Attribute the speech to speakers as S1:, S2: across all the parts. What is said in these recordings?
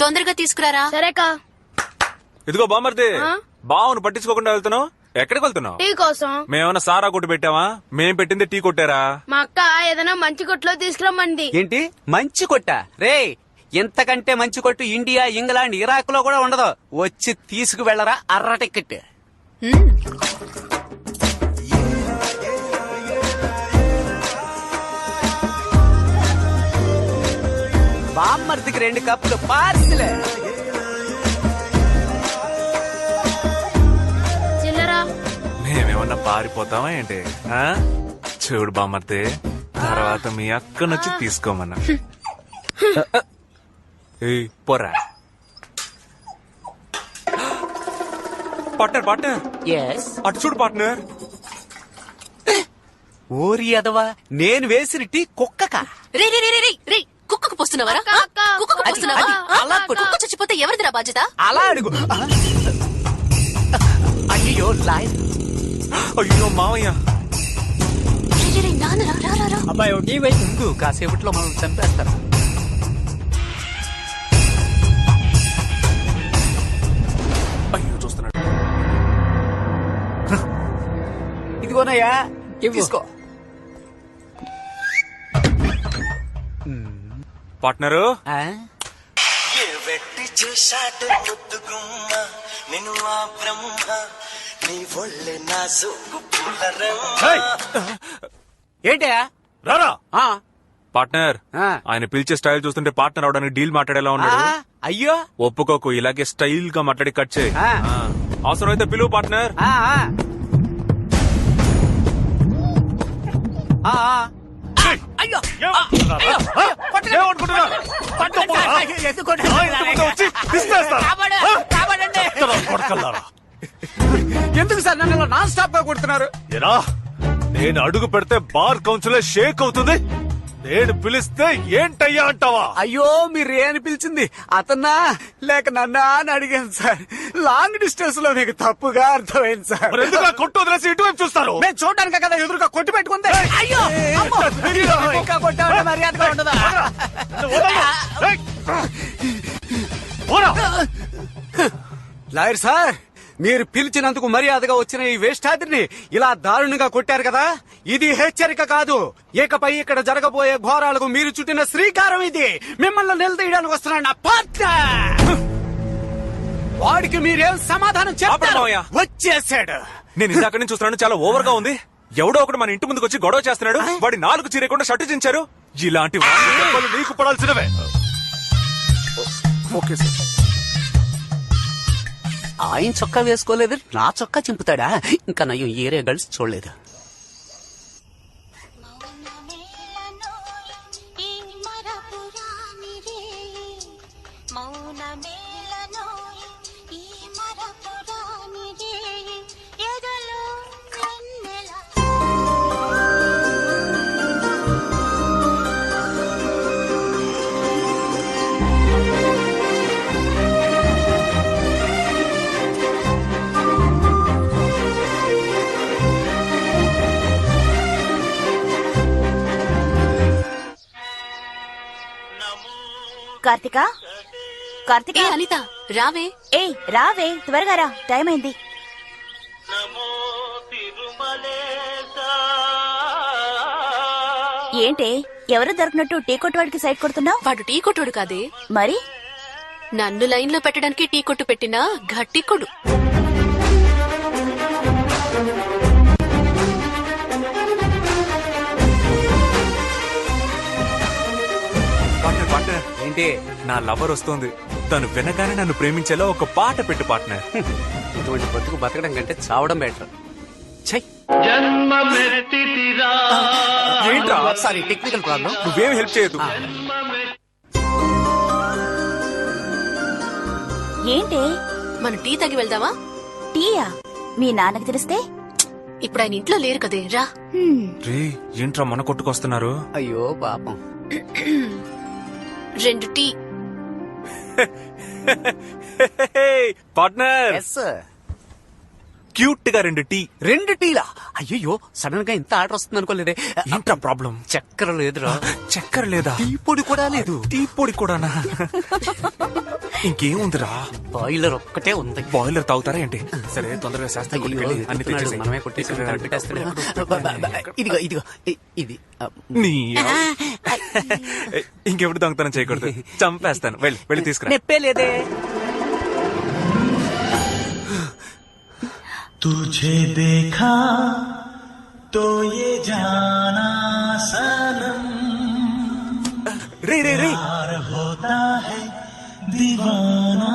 S1: తొందరగా తీసుకురారా.
S2: సరేకా.
S3: ఇదిగో బామర్ది, బావును పట్టించుకోకుండా వెళ్తున్నావు. ఎక్కడికి వెళ్తున్నావు?
S2: టీ కోసం.
S3: మేమన్నా సారా కొట్టు పెట్టావా? మేం పెట్టింది టీ కొట్టారా?
S2: మా అక్క ఏదైనా మంచి కొట్లో తీసుకురమ్మంది.
S4: ఏంటి మంచి కొట్ట? రే, ఇంతకంటే మంచి కొట్టు ఇండియా, ఇంగ్లాండ్, ఇరాక్ లో కూడా ఉండదు. వచ్చి తీసుకు వెళ్ళరా అర్ర టికెట్. బామ్మర్దికి 2 కప్పులు పార్సిలే.
S2: చిల్లరా.
S3: మేమేమన్నా పారిపోతావా ఏంటి? చూడు బామర్ది, తర్వాత మీ అక్క నచ్చి తీసుకోమన్నా. పోరా పార్ట్నర్. పార్ట్నర్ అటు చూడు పార్ట్నర్.
S4: ఓరి అదవా, నేను వేసిన టీ కుక్కకా?
S1: రే రే రే రే రే, కుక్కకు పోస్తున్నావరా? కుక్కకు పోస్తున్నావా?
S4: అలా కొట్టు.
S1: కుక్క చచ్చిపోతే ఎవరిదిరా బాధ్యత?
S4: అలా అడుగు. అయ్యో లాయర్.
S3: అయ్యో మావయ్య.
S4: అబ్బాయి టీ వేసి ముందు కాసేపట్లో మనం చంపేస్తారు.
S3: అయ్యో చూస్తున్నాడు.
S4: ఇదిగోనయ్యా, తీసుకో.
S3: పార్ట్నరు,
S5: ఏ వెట్టి చూశాడు ముద్దుగుమ్మ నిన్ను ఆ బ్రహ్మ నీ ఒళ్ళే నా సోకు
S4: ఏంటయా
S3: రారా.
S4: ఆ,
S3: పార్ట్నర్,
S4: ఆ.
S3: ఆయన పిలిచే స్టైల్ చూస్తుంటే పార్ట్నర్ అవడానికి డీల్ మాట్లాడేలా ఉన్నాడు.
S4: అయ్యో
S3: ఒప్పుకోకు, ఇలాగే స్టైల్ గా మాట్లాడి కట్ చేయి.
S4: ఆ.
S3: అవసరం అయితే పిలువు పార్ట్నర్.
S4: ఆ, ఆ. ఆ, ఆ. అయ్యో అయ్యో,
S3: ఏమనుకుంటున్నారు?
S4: ఎందుకు సార్ నన్ను నాన్ స్టాప్ గా కొడుతున్నారు?
S3: ఎరా, నేను అడుగు పెడితే బార్ కౌన్సిలే షేక్ అవుతుంది. నేను పిలిస్తే ఏంటయ్యా అంటావా?
S4: అయ్యో, మీరు అని పిలిచింది అతన్నా లేక నన్నా అని అడిగాను సార్. లాంగ్ డిస్టెన్స్ లో మీకు తప్పుగా అర్థమైంది సార్.
S3: కొట్టు వదిలేసి ఇటువైపు చూస్తారు.
S4: మేము చూడడానికి కదా ఎదురుగా కొట్టి పెట్టుకుంది. అయ్యో అమ్మో, ఇంకా కొట్టామంటే మర్యాదగా ఉండదా? లాయర్ సార్, మీరు పిలిచినందుకు మర్యాదగా వచ్చిన ఈ వేష్టాద్రిని ఇలా దారుణంగా కొట్టారు కదా, ఇది హెచ్చరిక కాదు. ఇకపై ఇక్కడ జరగబోయే ఘోరాలకు మీరు చుట్టిన శ్రీకారం ఇది. మిమ్మల్ని నిలదీయడానికి వస్తున్నాడు నా పార్ట్నర్. వాడికి మీరేం సమాధానం చెప్పారు? వచ్చేసాడు.
S3: నేను ఇందాక నుంచి చూస్తున్నాను, చాలా ఓవర్ గా ఉంది. ఎవడో ఒకడు మన ఇంటి ముందుకు వచ్చి గొడవ చేస్తున్నాడు. వాడి 4 చీరకుండా షర్టు చించారు. ఇలాంటి వాళ్ళు నీకు పడాల్సినవే. Okay sir.
S4: ఆయన చొక్కా వేసుకోలేదు, నా చొక్కా చింపుతాడా? ఇంకా నయ్యం ఏరియా గర్ల్స్ చూడలేదు.
S6: కార్తిక, కార్తిక.
S1: అనిత రావే.
S6: ఏయ్ రావే, త్వరగా రా, టైం అయింది. ఏంటే ఎవరు దొరికినట్టు టీ కొట్టువాడికి సైడ్ కొడుతున్నావు?
S1: వాడు టీ కొట్టుడు కాదే,
S6: మరి
S1: నన్ను లైన్ లో పెట్టడానికి టీ కొట్టు పెట్టినా గట్టి కొడు.
S3: పార్ట్నర్,
S4: ఏంటి?
S3: నా లవర్ వస్తుంది. తను వినగానే నన్ను ప్రేమించేలా ఒక పాట పెట్టు పార్ట్నర్.
S4: ఇటువంటి బతుకు బతకడం కంటే చావడం బెటర్.
S3: ఏంట్రా?
S4: Sorry, technical problem.
S3: నువ్వేం హెల్ప్ చేయదు.
S6: ఏంటి?
S1: మనం టీ తాగి వెళ్దామా?
S6: టీయా? మీ నాన్నకి తెలిస్తే?
S1: ఇప్పుడు ఆయన ఇంట్లో లేరు కదే, రా.
S3: రే, ఏంట్రా మన కొట్టుకొస్తున్నారు?
S4: అయ్యో పాపం.
S1: 2 టీ.
S3: పార్ట్నర్, క్యూట్ గా 2 టీ.
S4: 2 టీలా? అయ్యో, సడన్ గా ఇంత ఆర్డర్ వస్తుంది అనుకోలేదే.
S3: ఏంట్రా ప్రాబ్లం?
S4: చక్కెర లేదురా.
S3: చక్కెర లేదా?
S4: టీ పొడి కూడా లేదు.
S3: టీ పొడి కూడానా? ఇంకేముందిరా?
S4: బాయిలర్ ఒక్కటే ఉంది.
S3: బాయిలర్ తాగుతారా ఏంటి? సరే తొందరగా శాస్త్రి
S4: అయ్యో,
S3: కొట్టుకెళ్ళి అన్ని
S4: చెప్తున్నాడు,
S3: తెచ్చేసేయ్.
S4: మనమే కొట్టేసాం,
S3: ఇక్కడ
S4: కనిపెట్టేస్తాడు. ఇదిగో ఇదిగో ఇది
S3: నీ ఇంకెప్పుడు దొంగతనం చేయకూడదు, చంపేస్తాను. వెళ్ళి వెళ్ళి తీసుకురా.
S4: నెప్పే లేదే.
S5: तुझे देखा तो ये जाना सनम
S3: రే రే రే
S5: प्यार होता है दीवाना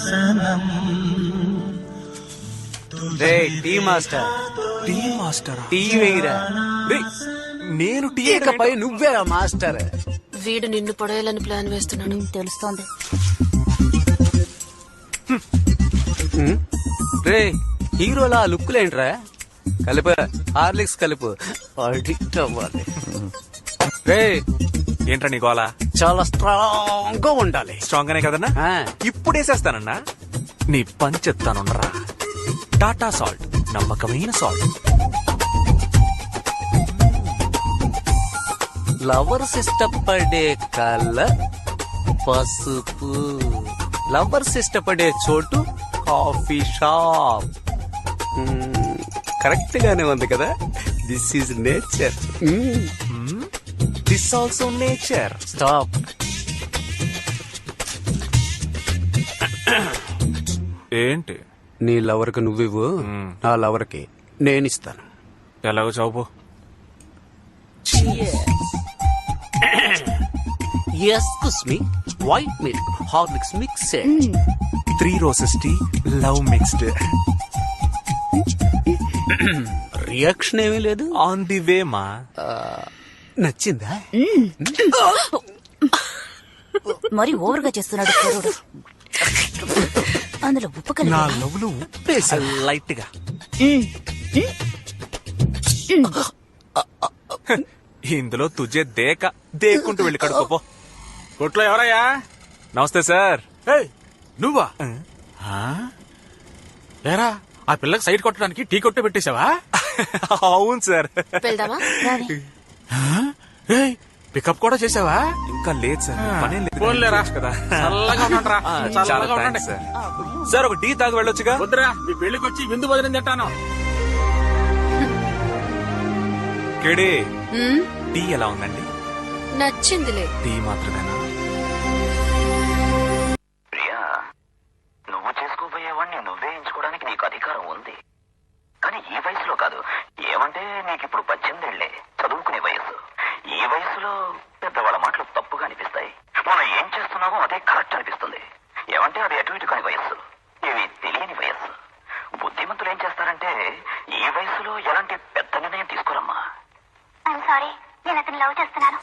S5: सनम
S4: రే టీ మాస్టర్,
S3: టీ మాస్టరా?
S4: టీ వేయరా.
S3: రే, నేను టీ
S4: ఇకపై నువ్వే మాస్టర్.
S1: వీడు నిన్ను పడేయాలని ప్లాన్ వేస్తున్నాడు.
S6: తెలుస్తోంది.
S4: రే హీరోలా లుక్కులేంట్రా? కలుపు, హార్లిక్స్ కలుపు, అడిక్ట్ అవ్వాలి. రే
S3: ఏంట్రా నీ గోలా?
S4: చాలా స్ట్రాంగ్ గా ఉండాలి.
S3: స్ట్రాంగ్ గానే కదన్నా?
S4: ఆ.
S3: ఇప్పుడు వేసేస్తానన్నా. నీ పని చెప్తానున్నరా. టాటా సాల్ట్, నమ్మకమైన సాల్ట్.
S4: లవర్స్ ఇష్టపడే కలర్ పసుపు, లవర్స్ ఇష్టపడే చోటు కాఫీ షాప్. కరెక్ట్ గానే ఉంది కదా. This is nature.
S3: This also nature.
S4: Stop.
S3: ఏంటి?
S4: నీ లవర్ కి నువ్వివ్వు, నా లవర్ కి నేనిస్తాను.
S3: ఎలాగో చౌపు.
S4: Excuse me, white milk Horlicks mixed.
S3: 3 roses tea, love mixed.
S4: Reaction ఏమీ లేదు.
S3: ఆన్ ది వే మా.
S4: నచ్చిందా?
S6: మరి ఓవర్ గా చేస్తున్నాడు కుర్రోడు. అందులో ఉప్పు
S3: నా
S6: కలిపి
S3: లవ్లు ఉప్పేసా లైట్ గా. ఇందులో తుజే దేకుంటూ వెళ్ళి కడుకోపో.
S7: కొట్లో ఎవరయ్యా?
S3: నమస్తే సార్.
S7: నువ్వా? ఏరా, ఆ పిల్లకి సైడ్ కొట్టడానికి టీ కొట్టే పెట్టేశావా?
S3: అవును సార్.
S1: వెళ్దామా?
S7: పికప్ కూడా చేసావా?
S3: ఇంకా లేదు సార్, పనే లేదు.
S7: పోన్లేరా.
S3: కదా.
S7: చల్లగా ఉండండిరా.
S3: చాలా
S7: చల్లగా ఉండండి.
S3: Thanks sir. సార్ ఒక టీ తాగి వెళ్ళొచ్చుగా?
S7: వద్దురా, మీ పెళ్లికి వచ్చి విందు భోజనం తింటాను.
S3: కేడి టీ ఎలా ఉందండి?
S1: నచ్చిందిలే.
S3: టీ మాత్రమేనా?
S8: ప్రియా, నువ్వు చేసుకోబోయేవాడిని నువ్వే ఎంచుకోవడానికి నీకు అధికారం ఉంది. కానీ ఈ వయసులో కాదు. ఏమంటే నీకిప్పుడు 18 ఏళ్లే, చదువుకునే వయసు. ఈ వయసులో పెద్దవాళ్ళ మాటలు తప్పుగా అనిపిస్తాయి. మనం ఏం చేస్తున్నామో అదే కరెక్ట్ అనిపిస్తుంది. ఏమంటే అది అటు ఇటు కాని వయస్సు, ఇవి తెలియని వయస్సు. బుద్ధిమంతులు ఏం చేస్తారంటే ఈ వయసులో ఎలాంటి పెద్ద నిర్ణయం తీసుకోరమ్మా.
S6: సారీ, నేను అతను లవ్ చేస్తున్నాను.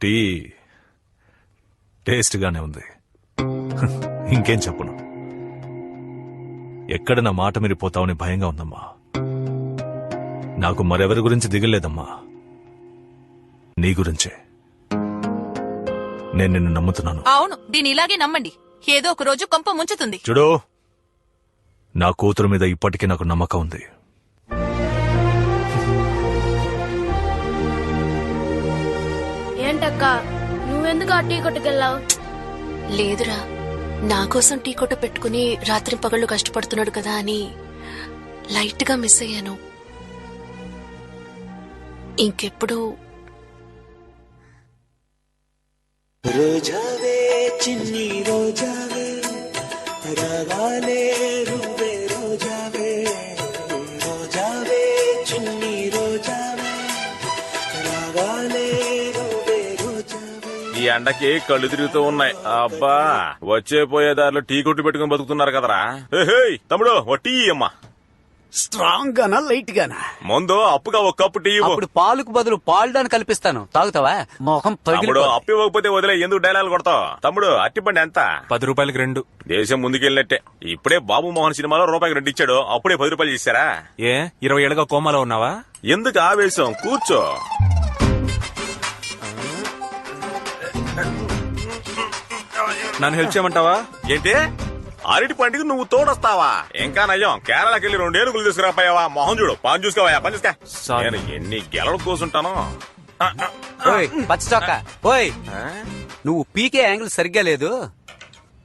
S9: టీ టేస్ట్ గానే ఉంది. ఇంకేం చెప్పను. ఎక్కడ నా మాట మీరిపోతావని భయంగా ఉందమ్మా. నాకు మరెవరి గురించి దిగలేదమ్మా, నీ గురించే. నేను నిన్ను నమ్ముతున్నాను.
S10: అవును, దీని ఇలాగే నమ్మండి. ఏదో ఒక రోజు కొంప ముంచుతుంది.
S9: చూడు, నా కూతురు మీద ఇప్పటికీ నాకు నమ్మకం ఉంది.
S2: ఏంటక్క, నువ్వెందుకు ఆ టీ కొట్టుకెళ్ళావు?
S1: లేదురా, నా కోసం టీ కొట్టు పెట్టుకుని రాత్రి పగళ్ళు కష్టపడుతున్నాడు కదా అని లైట్ గా మిస్ అయ్యాను. ఇంకెప్పుడు
S5: రోజావే చిన్ని రోజావే రాగాలే రువే రోజావే రోజావే చిన్ని రోజావే రాగాలే రువే రోజావే.
S7: ఈ ఎండకి కళ్ళు తిరుగుతూ ఉన్నాయి. అబ్బా, వచ్చే పోయే దారిలో టీ కొట్టు పెట్టుకుని బతుకుతున్నారు కదరా. తమ్ముడు ఓ టీ అమ్మా.
S4: స్ట్రాంగ్ గానా లైట్ గానా?
S7: ముందు అప్పుగా ఒక కప్పు టీ ఇవ్వు.
S4: అప్పుడు పాలుకు బదులు పాల్డాన్ కల్పిస్తాను, తాగుతావా? మొహం
S7: తమ్ముడు అప్పు ఇవ్వకపోతే వదిలే, ఎందుకు డైలాగ్ కొడతావు? తమ్ముడు అట్టిపండి ఎంత?
S3: 10 రూపాయలకి 2.
S7: దేశం ముందుకెళ్ళినట్టే. ఇప్పుడే బాబు మోహన్ సినిమాలో రూపాయికి 2 ఇచ్చాడు, అప్పుడే 10 రూపాయలు చేశారా?
S3: ఏ 20 ఏళ్ళగా కోమాలో ఉన్నావా?
S7: ఎందుకు ఆవేశం, కూర్చో.
S3: నన్ను హెల్ప్ చేయమంటావా?
S7: ఏంటి అరటి పండుగ నువ్వు తోడొస్తావా? ఇంకా నయ్యం, కేరళకి వెళ్ళి 2 ఏనుగులు తీసుకురాపోయావా? మొహం చూడు, పని చూసుకోవా, పని చూసుకో. నేను ఎన్ని గెలలు కూసుంటానో.
S4: ఓయ్ పచ్చ చొక్క, ఓయ్ నువ్వు పీకే యాంగిల్ సరిగ్గా లేదు.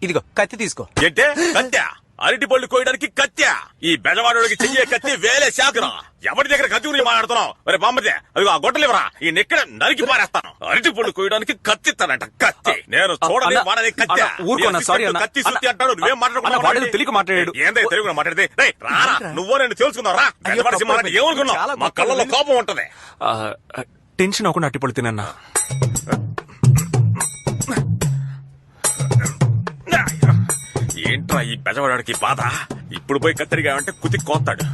S4: ఇదిగో కత్తి తీసుకో.
S7: ఏంటే కత్య? అరటి పళ్ళు కోయడానికి కత్య? ఈ బెజవాడోడికి చెయ్యే కత్తి వేలే శాఖరా. ఎవరి దగ్గర కత్తి గురించి మాట్లాడుతున్నావు? మరి బామ్మదే అదిగో ఆ గొట్టలేవరా, ఈ నెక్కడ నరికి పారేస్తాను. అరటి పళ్ళు కోయడానికి కత్తి ఇస్తానంట. కత్తి నేను చూడని వాడని కత్తి.
S3: ఊరుకోనా, సారీ అన్న.
S7: కత్తి సుత్తి అంటాడు, నువ్వేం మాట్లాడుకున్నావు?
S3: తెలియక మాట్లాడాడు.
S7: ఏందే తెలుగు మాట్లాడితే? రేయ్ రారా, నువ్వో నేను తెలుసుకున్నారా? బెజవాడ సింహాలని ఏమనుకున్నావు? మా కళ్ళలో కోపం ఉంటది.
S3: టెన్షన్ అవ్వకుండా అట్టిపళ్ళు తినన్నా.
S7: ఏంట్రా ఈ బెజవాడికి బాధ? ఇప్పుడు పోయి కత్తిరిగా అంటే కుతి కోస్తాడు.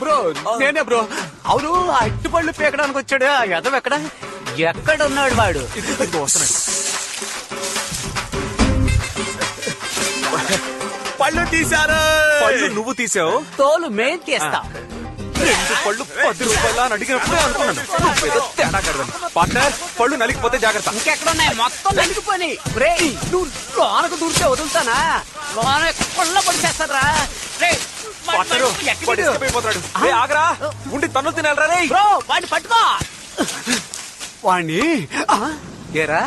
S4: బ్రో నేనే బ్రో. అవును, ఆ అట్టిపళ్ళు పీకడానికి వచ్చాడు ఆ యదవ ఎక్కడున్నాడు వాడు?
S7: పళ్ళు తీశారు.
S3: పళ్ళు నువ్వు తీసావు,
S4: తోలు మేం తీస్తా.
S3: 2 పళ్ళు 10 రూపాయలు అని అడిగినప్పుడే అనుకున్నాను నువ్వేదో తేడా కడదాను. పార్ట్నర్, పళ్ళు నలిగిపోతే జాగ్రత్త.
S4: ఇంకెక్కడున్నాయి? మొత్తం నలిగిపోయి. రే నువ్వు లోనకు దూరితే వదులుతానా? లోన కొల్ల పడిచేస్తారా? రే
S3: పార్ట్నరు, వాడు escape అయిపోతాడు. రే, ఆగరా, ఉండి తన్ను తినాలరా. రే
S4: బ్రో వాడిని పట్టుకో. వాణ్ణి ఏరా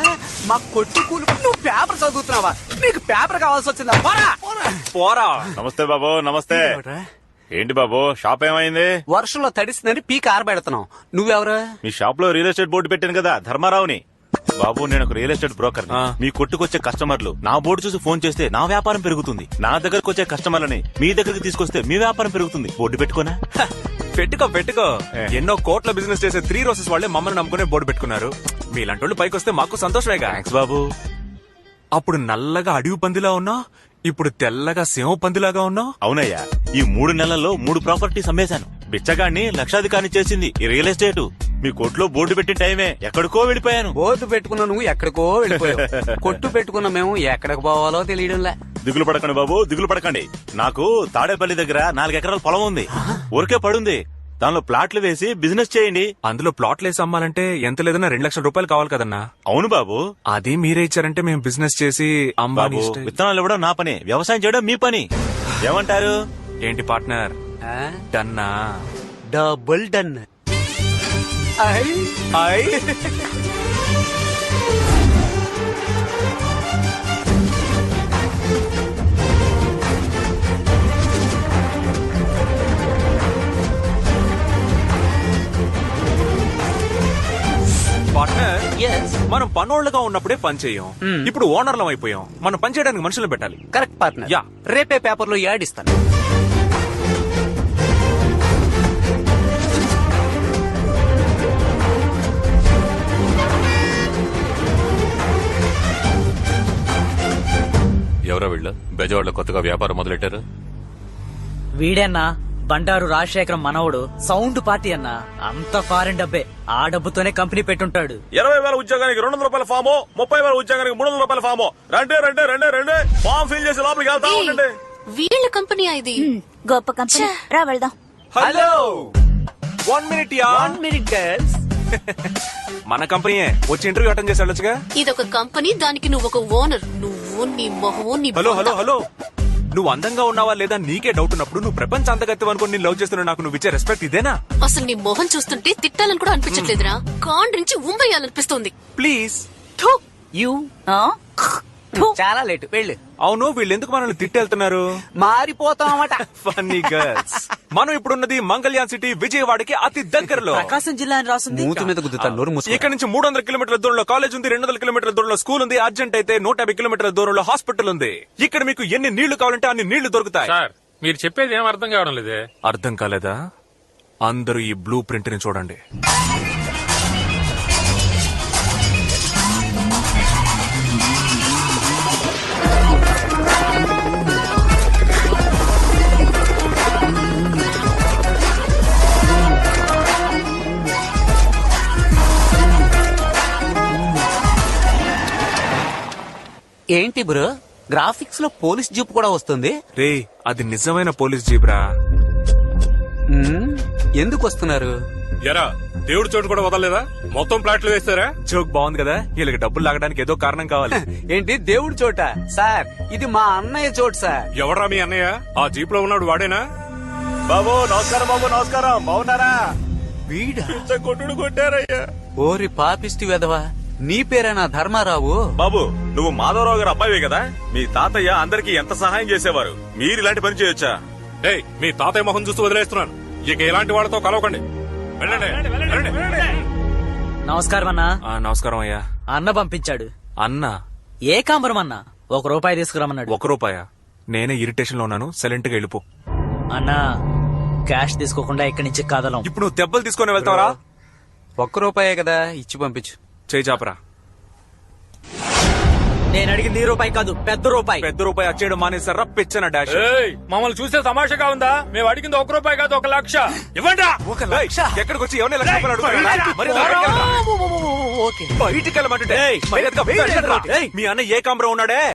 S4: మా కొట్టు కూలి. నువ్వు పేపర్ చదువుతున్నావా? నీకు పేపర్ కావాల్సి వచ్చిందా?
S3: పోరా.
S7: నమస్తే బాబు. నమస్తే. ఏంటి బాబు, షాప్ ఏమైంది?
S4: వర్షంలో తడిసిందని పీక ఆరబెడుతున్నావు. నువ్వెవరు?
S7: మీ షాప్ లో రియల్ ఎస్టేట్ బోర్డు పెట్టాను కదా, ధర్మారావుని. బాబు నేను ఒక రియల్ ఎస్టేట్ బ్రోకర్. మీ కొట్టుకొచ్చే కస్టమర్లు నా బోర్డు చూసి ఫోన్ చేస్తే నా వ్యాపారం పెరుగుతుంది. నా దగ్గరకు వచ్చే కస్టమర్లని మీ దగ్గరికి తీసుకొస్తే మీ వ్యాపారం పెరుగుతుంది. బోర్డు పెట్టుకోనా?
S3: పెట్టుకో. ఎన్నో కోట్ల బిజినెస్ చేసే 3 రోజెస్ వాళ్ళే మమ్మల్ని నమ్ముకునే బోర్డు పెట్టుకున్నారు. మీలాంటి వాళ్ళు పైకి వస్తే మాకు సంతోషమేగా.
S7: థ్యాంక్స్ బాబు.
S3: అప్పుడు నల్లగా అడవి పందిలా ఉన్నా, ఇప్పుడు తెల్లగా సింహ పందిలాగా ఉన్నావు.
S7: అవునయ్యా, ఈ 3 నెలల్లో 3 ప్రాపర్టీస్ అమ్మేశాను. బిచ్చగాడిని లక్షాధికారిని చేసింది ఈ రియల్ ఎస్టేట్. మీ కొట్లో బోర్డు పెట్టిన టైమే ఎక్కడికో వెళ్ళిపోయాను.
S4: బోర్డు పెట్టుకున్న నువ్వు ఎక్కడికో వెళ్ళిపోయావు. కొట్టు పెట్టుకున్న మేము ఎక్కడికి పోవాలో తెలియడంలే.
S7: దిగులు పడకండి బాబు, దిగులు పడకండి. నాకు తాడేపల్లి దగ్గర 4 ఎకరాల పొలం ఉంది. ఊరికే పడుంది. దానిలో ప్లాట్లు వేసి బిజినెస్ చేయండి.
S3: అందులో ప్లాట్లు వేసి అమ్మాలంటే ఎంత లేదన్నా 2 లక్షల రూపాయలు కావాలి కదన్నా.
S7: అవును బాబు.
S3: అది మీరే ఇచ్చారంటే మేము బిజినెస్ చేసి
S7: బాబు, విత్తనాలు ఇవ్వడం నా పని, వ్యవసాయం చేయడం మీ పని. ఏమంటారు?
S3: ఏంటి పార్ట్నర్, డన్నా?
S4: Double done.
S3: పార్ట్నర్, మనం పనోళ్ళగా ఉన్నప్పుడే పని చేయం. ఇప్పుడు ఓనర్లం అయిపోయాం. మనం పని చేయడానికి మనుషులను పెట్టాలి.
S4: Correct partner.
S3: యా.
S4: రేపే పేపర్ లో యాడ్ ఇస్తాను.
S9: ఎవరో వీళ్ళు బెజవాడలో కొత్తగా వ్యాపారం మొదలెట్టారు.
S11: వీడన్నా బండారు రాజశేఖరం మనవడు. సౌండ్ పార్టీ అన్నా. అంత ఫారెన్ డబ్బే. ఆ డబ్బుతోనే కంపెనీ పెట్టుంటాడు.
S7: 20,000 ఉద్యోగానికి 200 రూపాయల ఫాము, 30,000 ఉద్యోగానికి 300 రూపాయల ఫాము. రండి ఫామ్ ఫిల్ చేసి లోపలికి వెళ్తా ఉండండి.
S1: వీళ్ళ కంపెనీ ఇది.
S6: గొప్ప కంపెనీ. రా వెళ్దాం.
S3: Hello, 1 minute yeah.
S4: 1 minute girls.
S3: మన కంపెనీయే. వచ్చి ఇంటర్వ్యూ అటెండ్ చేసి వెళ్ళొచ్చుగా.
S1: ఇదొక కంపెనీ, దానికి నువ్వు ఒక ఓనర్. నువ్వు నీ మొహం నీ
S3: హలో, నువ్వు అందంగా ఉన్నావా లేదా నీకే డౌట్ ఉన్నప్పుడు నువ్వు ప్రపంచ అందగత్యం అనుకుని నేను లవ్ చేస్తున్నా. నాకు నువ్వు ఇచ్చే రెస్పెక్ట్ ఇదేనా?
S1: అసలు నీ మొహం చూస్తుంటే తిట్టాలని కూడా అనిపించట్లేదురా. కాండ్రించి ఉమ్మేయాలనిపిస్తోంది.
S3: ప్లీజ్.
S4: యూ చాలా లేటు వెళ్ళు.
S3: అవును, వీళ్ళు ఎందుకు మనల్ని తిట్టెళ్తున్నారు?
S4: మారిపోతామట.
S3: Funny girls. మనం ఇప్పుడున్నది మంగళ్యాన్ సిటీ, విజయవాడకి అతి దగ్గరలో.
S11: ప్రకాశం జిల్లా అని రాసింది.
S4: మూతి మీద గుద్దుతాను, నోరు మూసుకో.
S3: ఇక్కడ నుంచి 300 కిలోమీటర్ల దూరంలో కాలేజ్ ఉంది, 200 కిలోమీటర్ల దూరంలో స్కూల్ ఉంది, అర్జెంట్ అయితే 150 కిలోమీటర్ల దూరంలో హాస్పిటల్ ఉంది. ఇక్కడ మీకు ఎన్ని నీళ్లు కావాలంటే అన్ని నీళ్లు దొరుకుతాయి.
S12: సార్, మీరు చెప్పేది ఏం అర్థం కావడం లేదే.
S3: అర్థం కాలేదా? అందరూ ఈ బ్లూ ప్రింట్ ని చూడండి.
S4: ఏంటి బ్రో, గ్రాఫిక్స్ లో పోలీస్ జీప్ కూడా వస్తుంది?
S3: రే, అది నిజమైన పోలీస్ జీబ్రా.
S4: ఎందుకు వస్తున్నారు?
S12: ఎరా దేవుడి చోటు కూడా వదలలేదా? మొత్తం ప్లాట్లు వేస్తారా?
S3: జోక్ బాగుంది కదా, వీళ్ళకి డబ్బులు లాగడానికి ఏదో కారణం కావాలి.
S4: ఏంటి దేవుడి చోట? సార్ ఇది మా అన్నయ్య చోటు సార్.
S12: ఎవడ్రా మీ అన్నయ్య? ఆ జీప్ లో ఉన్నాడు వాడేనా?
S7: బాబు నమస్కారం, బాబు నమస్కారం, బాగున్నారా?
S4: వీడా?
S7: ఇంత కొట్టుడు కొట్టారయ్యా.
S4: ఓరి పాపిష్టి వెధవా, నీ పేరేనా ధర్మారావు?
S7: బాబు నువ్వు మాధవరావు గారు అబ్బాయివే కదా? మీ తాతయ్య అందరికి ఎంత సహాయం చేసేవారు, మీరు ఇలాంటి పని చేయొచ్చా?
S12: ఏయ్, మీ తాతయ్య మొహం చూస్తూ వదిలేస్తున్నాను. ఇక ఇలాంటి వాళ్ళతో కలవకండి. వెళ్ళండి, వెళ్ళండి.
S11: నమస్కారం అన్నా.
S3: నమస్కారం అయ్యా.
S11: అన్న పంపించాడు.
S3: అన్న
S11: ఏకాంబరం అన్న ₹1 తీసుకురమ్మన్నాడు.
S3: ₹1? నేనే ఇరిటేషన్ లో ఉన్నాను, సైలెంట్ గా వెళ్ళిపో.
S11: అన్నా క్యాష్ తీసుకోకుండా ఇక్కడి నుంచి కదలం.
S3: ఇప్పుడు నువ్వు దెబ్బలు తీసుకొని వెళ్తావరా?
S4: ₹1 కదా, ఇచ్చి పంపించు.
S3: చేయి చాపరా.
S11: నేను అడిగింది ₹1 కాదు, పెద్ద రూపాయి.
S3: పెద్ద రూపాయి వచ్చేయడం మానేసారా పిచ్చన డాష్.
S12: ఏయ్, మమ్మల్ని చూస్తే తమాషాగా ఉందా? మేము అడిగింది ₹1 కాదు, 1,00,000. ఇవ్వండి.
S3: ఎక్కడికి వచ్చి ఎవరిని లక్ష రూపాయలు అడుగుతున్నారా? మరి బయటికి వెళ్ళమంటుంటే మర్యాదగా బయటికి వెళ్ళరా? మీ అన్న ఏకాంబరం ఉన్నాడే,